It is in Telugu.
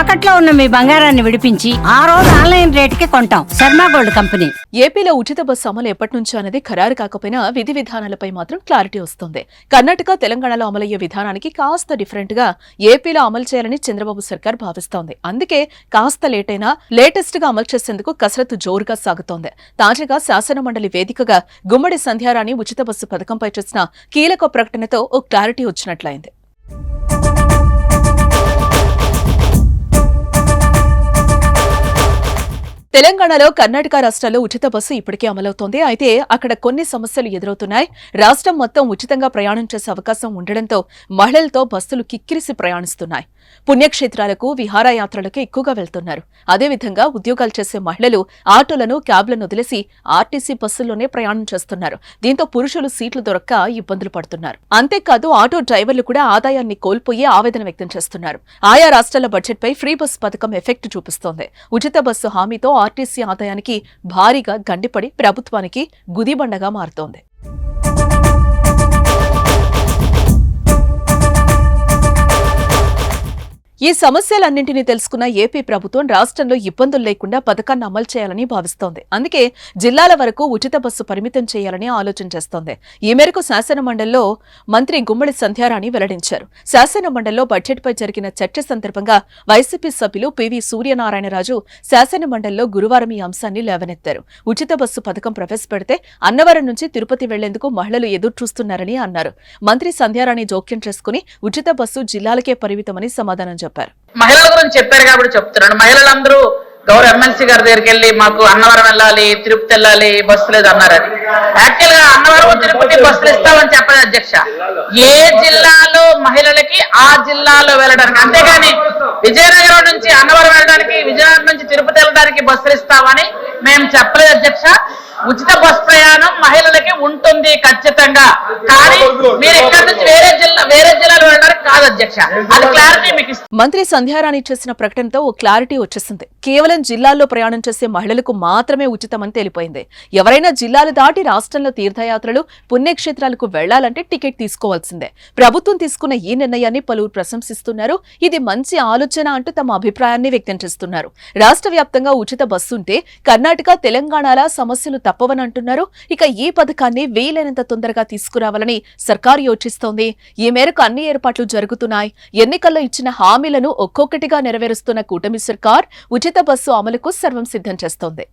తాకట్లో ఉన్న మీ బంగారాన్ని విడిపించి ఆ రోజు ఆన్లైన్ రేటుకి కొంటాం. Sharma gold company. ఏపీలో ఉచిత బస్సు అమలు ఎప్పటి నుంచో అనేది ఖరారు కాకపోయినా విధి విధానాలపై మాత్రం క్లారిటీ వస్తుంది. కర్ణాటక, తెలంగాణలో అమలయ్యే విధానానికి కాస్త డిఫరెంట్ గా ఏపీలో అమలు చేయాలని చంద్రబాబు సర్కార్ భావిస్తోంది. అందుకే కాస్త లేట్ అయినా లేటెస్ట్ గా అమలు చేసేందుకు కసరత్తు జోరుగా సాగుతోంది. తాజాగా శాసన మండలి వేదికగా గుమ్మడి సంధ్యారాణి ఉచిత బస్సు పథకంపై చేసిన కీలక ప్రకటనతో ఓ క్లారిటీ వచ్చినట్లయింది. తెలంగాణలో, కర్ణాటక రాష్ట్రాల్లో ఉచిత బస్సు ఇప్పటికే అమలవుతోంది. అయితే అక్కడ కొన్ని సమస్యలు ఎదురవుతున్నాయి. రాష్ట్రం మొత్తం ఉచితంగా ప్రయాణం చేసే అవకాశం ఉండడంతో మహిళలతో బస్సులు కిక్కిరిసి ప్రయాణిస్తున్నాయి. పుణ్యక్షేత్రాలకు, విహారయాత్రలకు ఎక్కువగా వెళ్తున్నారు. అదేవిధంగా ఉద్యోగాలు చేసే మహిళలు ఆటోలను, క్యాబ్లను వదిలేసి ఆర్టీసీ బస్సుల్లోనే ప్రయాణం చేస్తున్నారు. దీంతో పురుషులు సీట్లు దొరక్క ఇబ్బందులు పడుతున్నారు. అంతేకాదు ఆటో డ్రైవర్లు కూడా ఆదాయాన్ని కోల్పోయి ఆవేదన వ్యక్తం చేస్తున్నారు. ఆయా రాష్ట్రాల బడ్జెట్పై ఫ్రీ బస్ పథకం ఎఫెక్ట్ చూపిస్తోంది. ఉచిత బస్సు హామీతో ఆర్టీసీ ఆదాయానికి భారీగా గండిపడి ప్రభుత్వానికి గుదిబండగా మారుతోంది. ఈ సమస్యలన్నింటినీ తెలుసుకున్న ఏపీ ప్రభుత్వం రాష్ట్రంలో ఇబ్బందులు లేకుండా పథకాన్ని అమలు చేయాలని భావిస్తోంది. అందుకే జిల్లాల వరకు ఉచిత బస్సు పరిమితం చేయాలని ఆలోచన చేస్తోంది. ఈ మేరకు శాసన మండలిలో మంత్రి గుమ్మడి సంధ్యారాణి వెల్లడించారు. శాసన మండలిలో బడ్జెట్పై జరిగిన చర్చ సందర్భంగా వైసీపీ సభ్యులు పివి సూర్యనారాయణరాజు శాసన మండలిలో గురువారం ఈ అంశాన్ని లేవనెత్తారు. ఉచిత బస్సు పథకం ప్రవేశపెడితే అన్నవరం నుంచి తిరుపతి వెళ్లేందుకు మహిళలు ఎదురుచూస్తున్నారని అన్నారు. మంత్రి సంధ్యారాణి జోక్యం చేసుకుని ఉచిత బస్సు జిల్లాలకే పరిమితమని సమాధానం చెప్పారు. మహిళల గురించి చెప్పారు కాబట్టి చెప్తున్నాను. మహిళలందరూ గౌరవ ఎమ్మెల్సీ గారి దగ్గరికి వెళ్ళి మాకు అన్నవరం వెళ్ళాలి, తిరుపతి వెళ్ళాలి, బస్సు లేదు అన్నారని. యాక్చువల్ గా అన్నవరం, తిరుపతి బస్సులు ఇస్తామని చెప్పలేదు అధ్యక్ష. ఏ జిల్లాలో మహిళలకి ఆ జిల్లాలో వెళ్ళడానికి, అంతేగాని విజయనగరం నుంచి అన్నవరం వెళ్ళడానికి, విజయనగరం నుంచి తిరుపతి వెళ్ళడానికి బస్సులు ఇస్తామని మేము చెప్పలేదు అధ్యక్ష. ఉచిత బస్ ప్రయాణం మహిళలకి ఉంటుంది ఖచ్చితంగా. కానీ మీరు ఇక్కడ నుంచి వేరే జిల్లాలో వెళ్ళడానికి కాదు అధ్యక్ష. అది క్లారిటీ మీకు ఇస్తాం. మంత్రి సంధ్యారాణి చేసిన ప్రకటనతో ఓ క్లారిటీ వచ్చేసింది. కేవలం జిల్లాల్లో ప్రయాణం చేసే మహిళలకు మాత్రమే ఉచితమని తెలిపోయింది. ఎవరైనా జిల్లాలు దాటి రాష్ట్రంలో తీర్థయాత్రలు, పుణ్యక్షేత్రాలకు వెళ్లాలంటే టికెట్ తీసుకోవాల్సిందే. ప్రభుత్వం తీసుకున్న ఈ నిర్ణయాన్ని పలువురు ప్రశంసిస్తున్నారు. ఇది మంచి ఆలోచన అంటూ తమ అభిప్రాయాన్ని వ్యక్తం చేస్తున్నారు. రాష్ట్ర వ్యాప్తంగా ఉచిత బస్సు ఉంటే కర్ణాటక, తెలంగాణల సమస్యలు తప్పవని అంటున్నారు. ఇక ఈ పథకాన్ని వీలైనంత తొందరగా తీసుకురావాలని సర్కారు యోచిస్తోంది. ఈ మేరకు అన్ని ఏర్పాట్లు జరుగుతున్నాయి. ఎన్నికల్లో ఇచ్చిన హామీలను ఒక్కొక్కటిగా నెరవేరుస్తున్న కూటమి సర్కార్ ఉచిత బస్సు అమలుకు సర్వం సిద్ధం చేస్తోంది.